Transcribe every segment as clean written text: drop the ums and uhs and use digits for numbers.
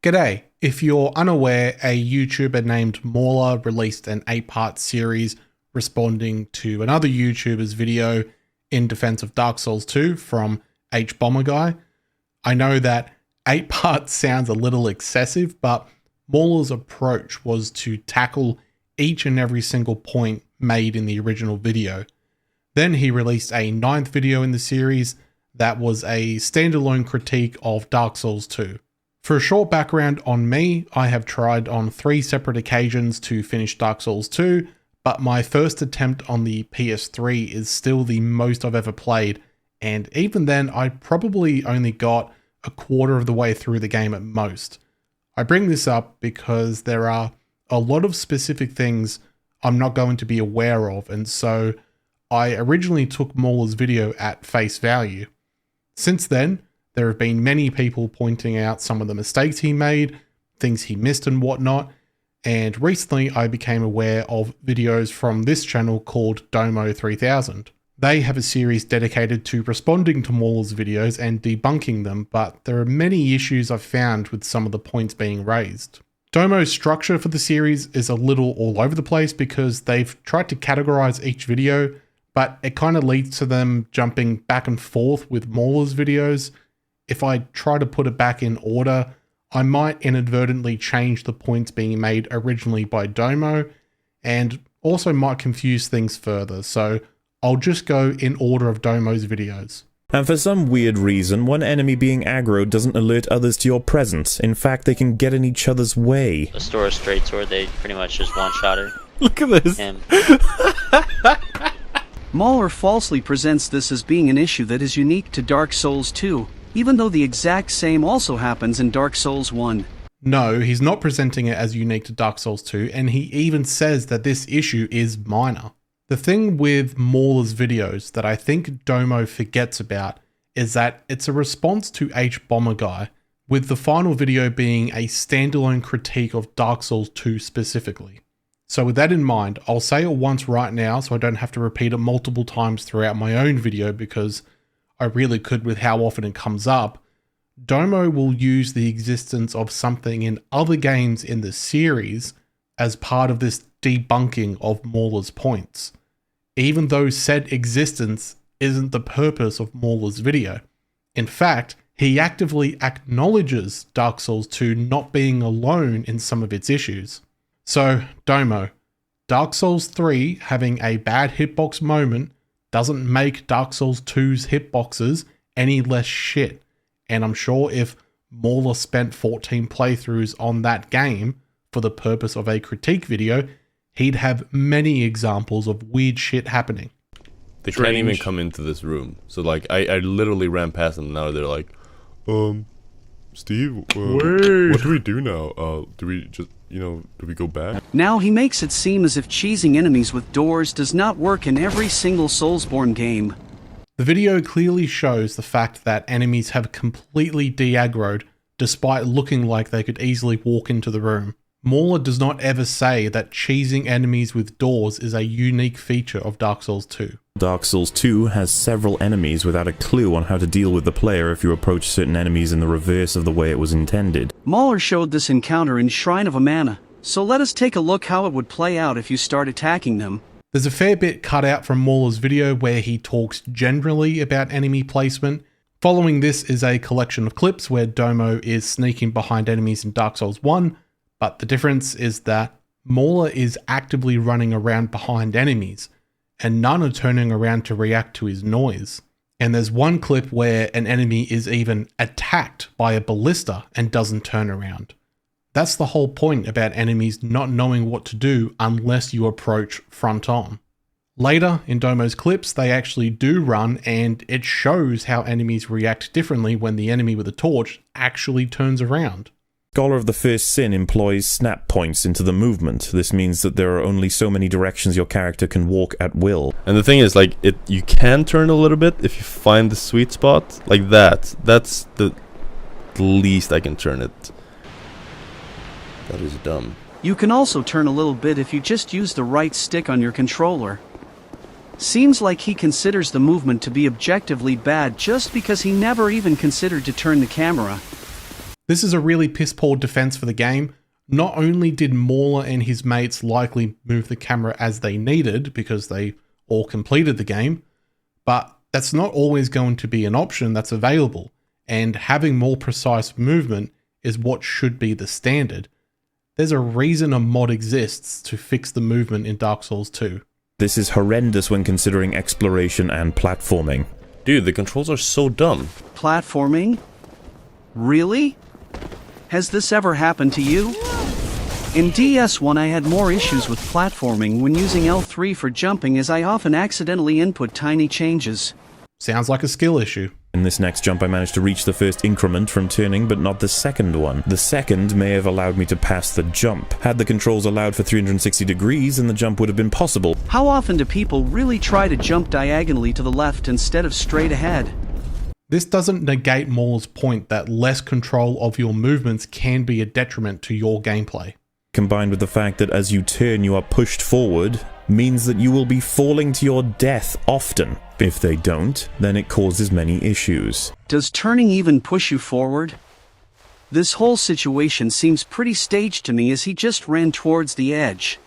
G'day. If you're unaware, a YouTuber named Mauler released an 8-part series responding to another YouTuber's video in defense of Dark Souls 2 from HBomberGuy. I know that 8 parts sounds a little excessive, but Mauler's approach was to tackle each and every single point made in the original video. Then he released a 9th video in the series that was a standalone critique of Dark Souls 2. For a short background on me, I have tried on 3 separate occasions to finish Dark Souls 2, but my first attempt on the PS3 is still the most I've ever played, and even then I probably only got a quarter of the way through the game at most. I bring this up because there are a lot of specific things I'm not going to be aware of, and so I originally took Mauler's video at face value. Since then, there have been many people pointing out some of the mistakes he made, things he missed and whatnot, and recently I became aware of videos from this channel called Domo 3000. They have a series dedicated to responding to Mauler's videos and debunking them, but there are many issues I've found with some of the points being raised. Domo's structure for the series is a little all over the place because they've tried to categorize each video, but it kind of leads to them jumping back and forth with Mauler's videos. If I try to put it back in order, I might inadvertently change the points being made originally by Domo, and also might confuse things further, so I'll just go in order of Domo's videos. And for some weird reason, one enemy being aggro doesn't alert others to your presence. In fact, they can get in each other's way. A Stora Straight Sword, they pretty much just one-shot her. Look at this. And Mauler falsely presents this as being an issue that is unique to Dark Souls 2, even though the exact same also happens in Dark Souls 1. No, he's not presenting it as unique to Dark Souls 2, and he even says that this issue is minor. The thing with Mauler's videos that I think Domo forgets about is that it's a response to HBomberGuy, with the final video being a standalone critique of Dark Souls 2 specifically. So with that in mind, I'll say it once right now so I don't have to repeat it multiple times throughout my own video because I really could with how often it comes up. Domo will use the existence of something in other games in the series as part of this debunking of Mauler's points, even though said existence isn't the purpose of Mauler's video. In fact, he actively acknowledges Dark Souls 2 not being alone in some of its issues. So, Domo, Dark Souls 3 having a bad hitbox moment doesn't make Dark Souls 2's hitboxes any less shit, and I'm sure if Mauler spent 14 playthroughs on that game for the purpose of a critique video, he'd have many examples of weird shit happening. They can't even come into this room. So like, I literally ran past them. Now they're like, Steve, what do we do now? Do we just, do we go back? Now he makes it seem as if cheesing enemies with doors does not work in every single Soulsborne game. The video clearly shows the fact that enemies have completely de-aggroed despite looking like they could easily walk into the room. Mauler does not ever say that cheesing enemies with doors is a unique feature of Dark Souls 2. Dark Souls 2 has several enemies without a clue on how to deal with the player if you approach certain enemies in the reverse of the way it was intended. Mauler showed this encounter in Shrine of Amana, so let us take a look how it would play out if you start attacking them. There's a fair bit cut out from Mauler's video where he talks generally about enemy placement. Following this is a collection of clips where Domo is sneaking behind enemies in Dark Souls 1, but the difference is that Mauler is actively running around behind enemies, and none are turning around to react to his noise. And there's one clip where an enemy is even attacked by a ballista and doesn't turn around. That's the whole point about enemies not knowing what to do unless you approach front on. Later in Domo's clips, they actually do run, and it shows how enemies react differently when the enemy with a torch actually turns around. Scholar of the First Sin employs snap points into the movement. This means that there are only so many directions your character can walk at will. And the thing is, like, you can turn a little bit if you find the sweet spot. Like that. That's the least I can turn it. That is dumb. You can also turn a little bit if you just use the right stick on your controller. Seems like he considers the movement to be objectively bad just because he never even considered to turn the camera. This is a really piss-poor defense for the game. Not only did Mauler and his mates likely move the camera as they needed because they all completed the game, but that's not always going to be an option that's available, and having more precise movement is what should be the standard. There's a reason a mod exists to fix the movement in Dark Souls 2. This is horrendous when considering exploration and platforming. Dude, the controls are so dumb. Platforming? Really? Has this ever happened to you? In DS1 I had more issues with platforming when using L3 for jumping, as I often accidentally input tiny changes. Sounds like a skill issue. In this next jump I managed to reach the first increment from turning, but not the second one. The second may have allowed me to pass the jump. Had the controls allowed for 360 degrees, then the jump would have been possible. How often do people really try to jump diagonally to the left instead of straight ahead? This doesn't negate Mauler's point that less control of your movements can be a detriment to your gameplay. Combined with the fact that as you turn you are pushed forward, means that you will be falling to your death often. If they don't, then it causes many issues. Does turning even push you forward? This whole situation seems pretty staged to me, as he just ran towards the edge.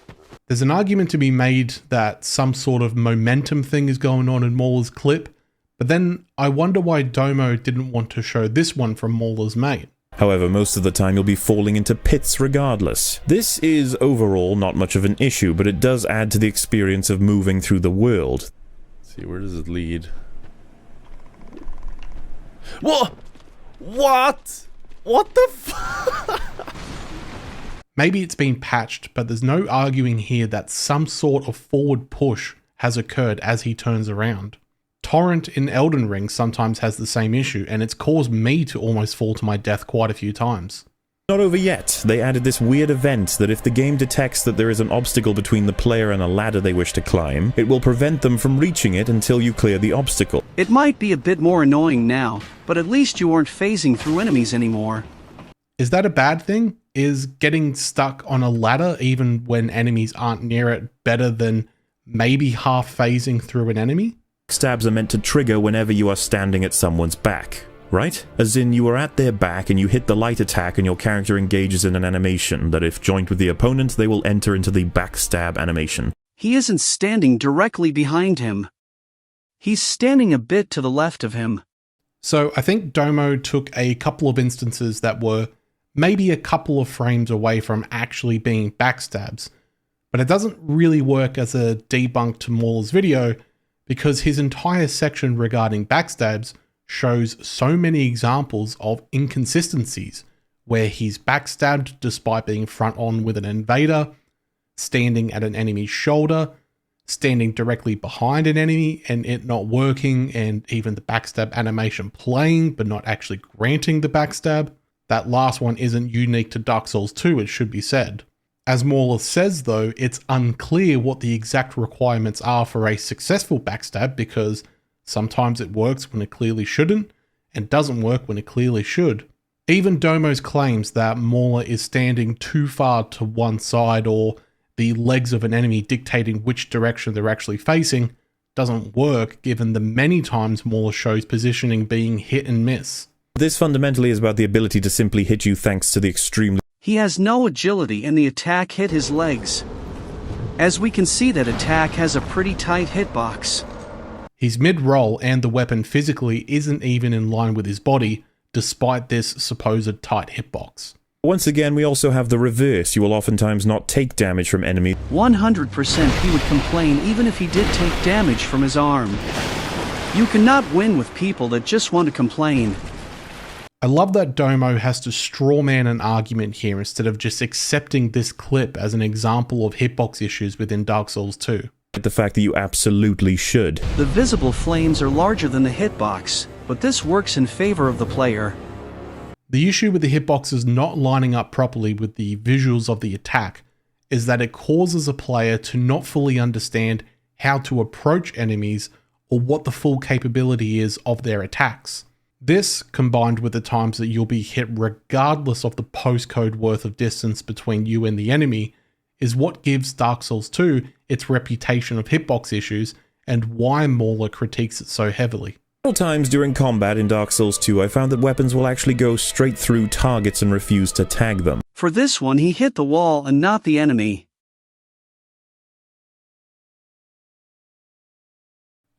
There's an argument to be made that some sort of momentum thing is going on in Mauler's clip, but then I wonder why Domo didn't want to show this one from Mauler's mate. However, most of the time you'll be falling into pits regardless. This is overall not much of an issue, but it does add to the experience of moving through the world. Let's see, where does it lead? What? What? What the f- Maybe it's been patched, but there's no arguing here that some sort of forward push has occurred as he turns around. Torrent in Elden Ring sometimes has the same issue, and it's caused me to almost fall to my death quite a few times. Not over yet. They added this weird event that if the game detects that there is an obstacle between the player and a ladder they wish to climb, it will prevent them from reaching it until you clear the obstacle. It might be a bit more annoying now, but at least you aren't phasing through enemies anymore. Is that a bad thing? Is getting stuck on a ladder even when enemies aren't near it better than maybe half phasing through an enemy? Stabs are meant to trigger whenever you are standing at someone's back, right? As in, you are at their back and you hit the light attack and your character engages in an animation that if joined with the opponent, they will enter into the backstab animation. He isn't standing directly behind him. He's standing a bit to the left of him. So I think Domo took a couple of instances that were maybe a couple of frames away from actually being backstabs, but it doesn't really work as a debunk to Mauler's video, because his entire section regarding backstabs shows so many examples of inconsistencies, where he's backstabbed despite being front on with an invader, standing at an enemy's shoulder, standing directly behind an enemy and it not working, and even the backstab animation playing but not actually granting the backstab. That last one isn't unique to Dark Souls 2, it should be said. As Mauler says though, it's unclear what the exact requirements are for a successful backstab, because sometimes it works when it clearly shouldn't, and doesn't work when it clearly should. Even Domo's claims that Mauler is standing too far to one side, or the legs of an enemy dictating which direction they're actually facing, doesn't work given the many times Mauler shows positioning being hit and miss. This fundamentally is about the ability to simply hit you thanks to the extremely He has no agility and the attack hit his legs. As we can see, that attack has a pretty tight hitbox. His mid-roll and the weapon physically isn't even in line with his body, despite this supposed tight hitbox. Once again, we also have the reverse. You will oftentimes not take damage from enemies. 100% he would complain even if he did take damage from his arm. You cannot win with people that just want to complain. I love that Domo has to strawman an argument here instead of just accepting this clip as an example of hitbox issues within Dark Souls 2. The fact that you absolutely should. The visible flames are larger than the hitbox, but this works in favor of the player. The issue with the hitboxes not lining up properly with the visuals of the attack is that it causes a player to not fully understand how to approach enemies or what the full capability is of their attacks. This, combined with the times that you'll be hit regardless of the postcode worth of distance between you and the enemy, is what gives Dark Souls 2 its reputation of hitbox issues and why Mauler critiques it so heavily. Several times during combat in Dark Souls 2, I found that weapons will actually go straight through targets and refuse to tag them. For this one, he hit the wall and not the enemy.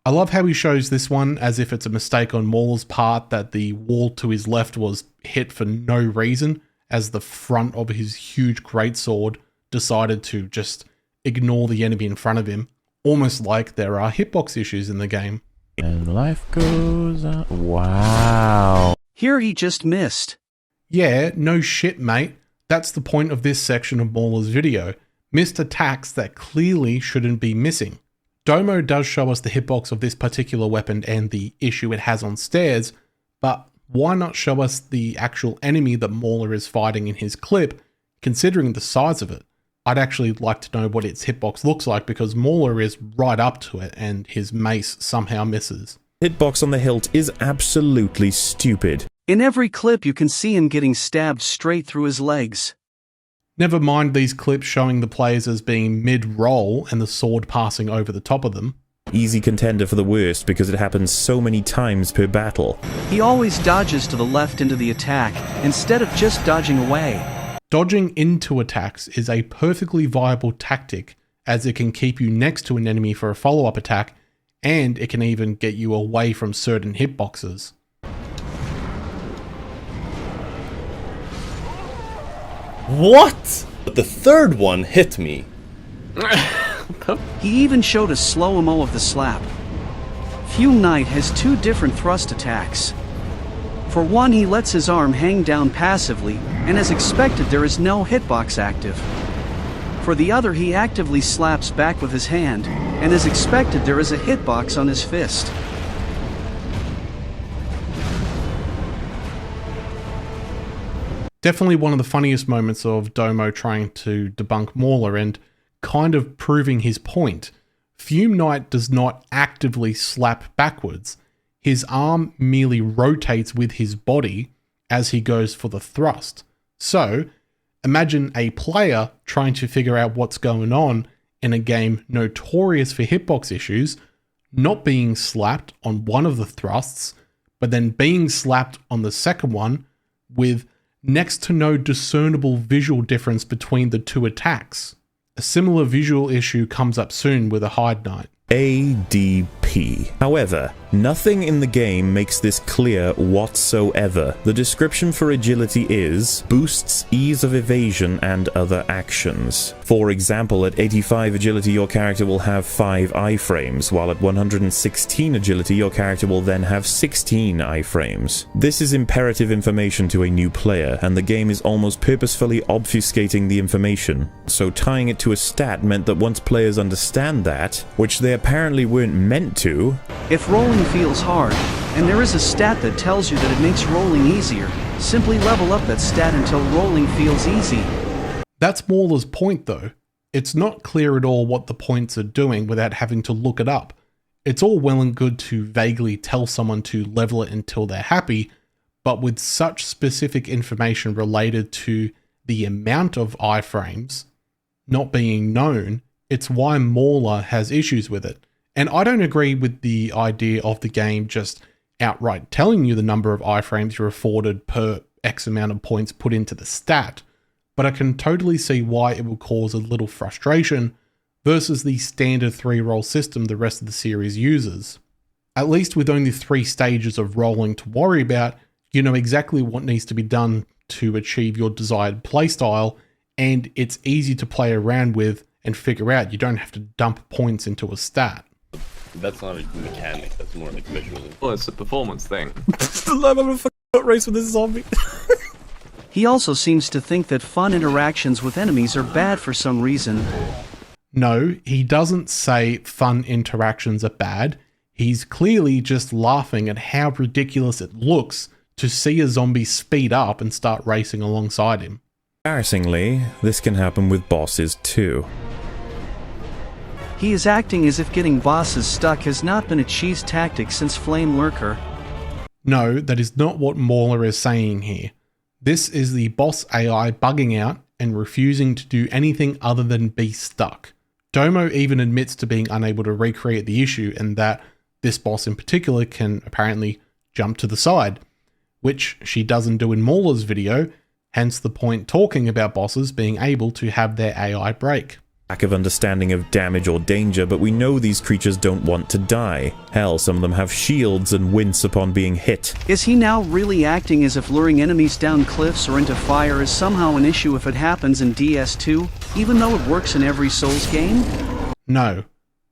I love how he shows this one as if it's a mistake on Mauler's part that the wall to his left was hit for no reason, as the front of his huge greatsword decided to just ignore the enemy in front of him, almost like there are hitbox issues in the game. And life goes on. Wow. Here he just missed. Yeah, no shit, mate. That's the point of this section of Mauler's video. Missed attacks that clearly shouldn't be missing. Domo does show us the hitbox of this particular weapon and the issue it has on stairs, but why not show us the actual enemy that Mauler is fighting in his clip, considering the size of it? I'd actually like to know what its hitbox looks like because Mauler is right up to it and his mace somehow misses. Hitbox on the hilt is absolutely stupid. In every clip you can see him getting stabbed straight through his legs. Never mind these clips showing the players as being mid-roll and the sword passing over the top of them. Easy contender for the worst because it happens so many times per battle. He always dodges to the left into the attack, instead of just dodging away. Dodging into attacks is a perfectly viable tactic, as it can keep you next to an enemy for a follow-up attack, and it can even get you away from certain hitboxes. What? But the third one hit me. He even showed a slow-mo of the slap. Fume Knight has two different thrust attacks. For one, he lets his arm hang down passively, and as expected there is no hitbox active. For the other, he actively slaps back with his hand, and as expected there is a hitbox on his fist. Definitely one of the funniest moments of Domo trying to debunk Mauler and kind of proving his point. Fume Knight does not actively slap backwards. His arm merely rotates with his body as he goes for the thrust. So, imagine a player trying to figure out what's going on in a game notorious for hitbox issues, not being slapped on one of the thrusts, but then being slapped on the second one with next to no discernible visual difference between the two attacks. A similar visual issue comes up soon with a Hide Knight. ADP. However, nothing in the game makes this clear whatsoever. The description for agility is boosts ease of evasion and other actions. For example, at 85 agility your character will have 5 iframes, while at 116 agility your character will then have 16 iframes. This is imperative information to a new player, and the game is almost purposefully obfuscating the information. So tying it to a stat meant that once players understand that, which they apparently weren't meant to. If rolling feels hard, and there is a stat that tells you that it makes rolling easier, simply level up that stat until rolling feels easy. That's Mauler's point though. It's not clear at all what the points are doing without having to look it up. It's all well and good to vaguely tell someone to level it until they're happy, but with such specific information related to the amount of iframes not being known, it's why Mauler has issues with it. And I don't agree with the idea of the game just outright telling you the number of iframes you're afforded per X amount of points put into the stat, but I can totally see why it will cause a little frustration versus the standard 3-roll system the rest of the series uses. At least with only 3 stages of rolling to worry about, you know exactly what needs to be done to achieve your desired playstyle, and it's easy to play around with and figure out. You don't have to dump points into a stat. That's not a mechanic, that's more like visual. Well, it's a performance thing. I'm having a fucking race with this zombie. He also seems to think that fun interactions with enemies are bad for some reason. No, he doesn't say fun interactions are bad. He's clearly just laughing at how ridiculous it looks to see a zombie speed up and start racing alongside him. Embarrassingly, this can happen with bosses too. He is acting as if getting bosses stuck has not been a cheese tactic since Flame Lurker. No, that is not what Mauler is saying here. This is the boss AI bugging out and refusing to do anything other than be stuck. Domo even admits to being unable to recreate the issue and that This boss in particular can apparently jump to the side, which she doesn't do in Mauler's video, hence the point talking about bosses being able to have their AI break. Lack of understanding of damage or danger, but we know these creatures don't want to die. Hell, some of them have shields and wince upon being hit. Is he now really acting as if luring enemies down cliffs or into fire is somehow an issue if it happens in DS2, even though it works in every Souls game? No.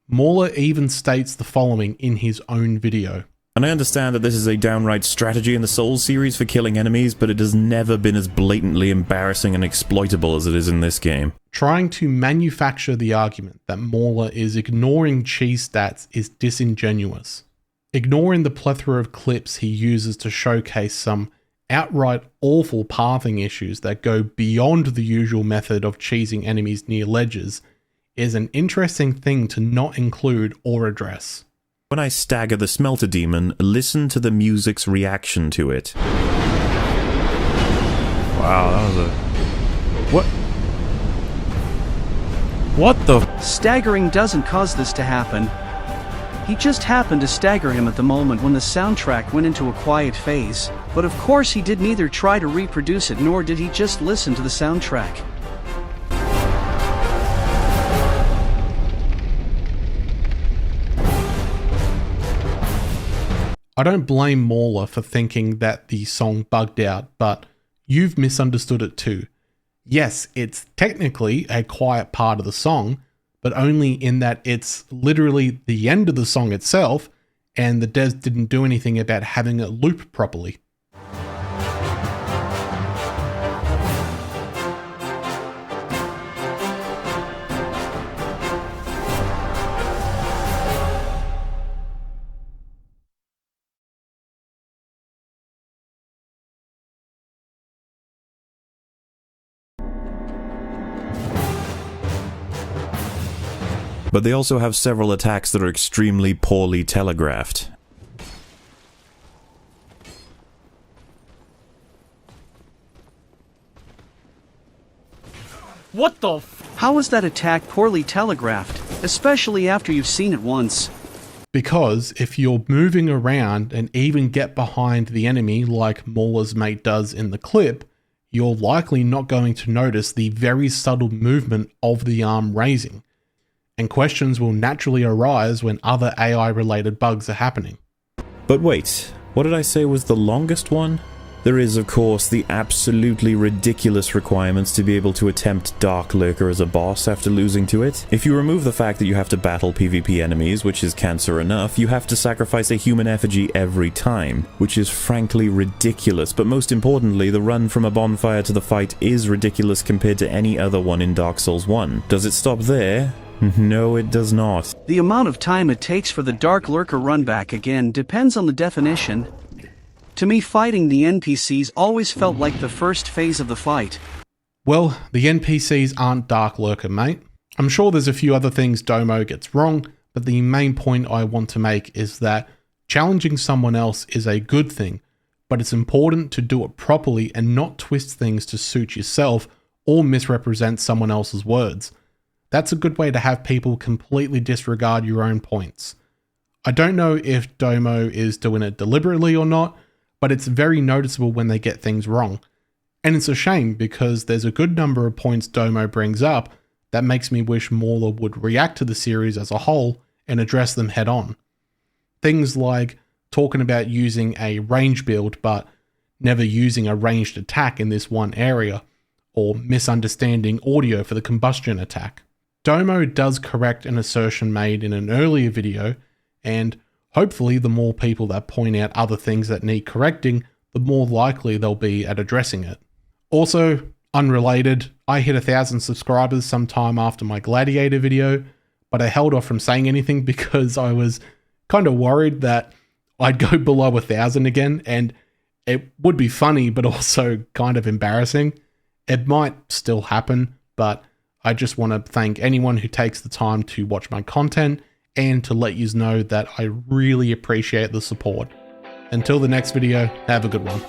Mauler even states the following in his own video. And I understand that this is a downright strategy in the Souls series for killing enemies, but it has never been as blatantly embarrassing and exploitable as it is in this game. Trying to manufacture the argument that Mauler is ignoring cheese stats is disingenuous. Ignoring the plethora of clips he uses to showcase some outright awful pathing issues that go beyond the usual method of cheesing enemies near ledges is an interesting thing to not include or address. When I stagger the Smelter Demon, listen to the music's reaction to it. Wow, that was a... What? What the... Staggering doesn't cause this to happen. He just happened to stagger him at the moment when the soundtrack went into a quiet phase, but of course he did neither try to reproduce it nor did he just listen to the soundtrack. I don't blame Mauler for thinking that the song bugged out, but you've misunderstood it too. Yes, it's technically a quiet part of the song, but only in that it's literally the end of the song itself, and the devs didn't do anything about having it loop properly. But they also have several attacks that are extremely poorly telegraphed. What the How is that attack poorly telegraphed, especially after you've seen it once? Because if you're moving around and even get behind the enemy like Mauler's mate does in the clip, you're likely not going to notice the very subtle movement of the arm raising. And questions will naturally arise when other AI-related bugs are happening. But wait, what did I say was the longest one? There is, of course, the absolutely ridiculous requirements to be able to attempt Dark Lurker as a boss after losing to it. If you remove the fact that you have to battle PvP enemies, which is cancer enough, you have to sacrifice a human effigy every time, which is frankly ridiculous, but most importantly, the run from a bonfire to the fight is ridiculous compared to any other one in Dark Souls 1. Does it stop there? No, it does not. The amount of time it takes for the Dark Lurker run back again depends on the definition. To me, fighting the NPCs always felt like the first phase of the fight. Well, the NPCs aren't Dark Lurker, mate. I'm sure there's a few other things Domo gets wrong, but the main point I want to make is that challenging someone else is a good thing, but it's important to do it properly and not twist things to suit yourself or misrepresent someone else's words. That's a good way to have people completely disregard your own points. I don't know if Domo is doing it deliberately or not, but it's very noticeable when they get things wrong. And it's a shame because there's a good number of points Domo brings up that makes me wish Mauler would react to the series as a whole and address them head on. Things like talking about using a range build but never using a ranged attack in this one area, or misunderstanding audio for the combustion attack. Domo does correct an assertion made in an earlier video, and hopefully the more people that point out other things that need correcting, the more likely they'll be at addressing it. Also, unrelated, I hit 1,000 subscribers sometime after my Gladiator video, but I held off from saying anything because I was kind of worried that I'd go below 1,000 again, and it would be funny but also kind of embarrassing. It might still happen, but I just want to thank anyone who takes the time to watch my content and to let you know that I really appreciate the support. Until the next video, have a good one.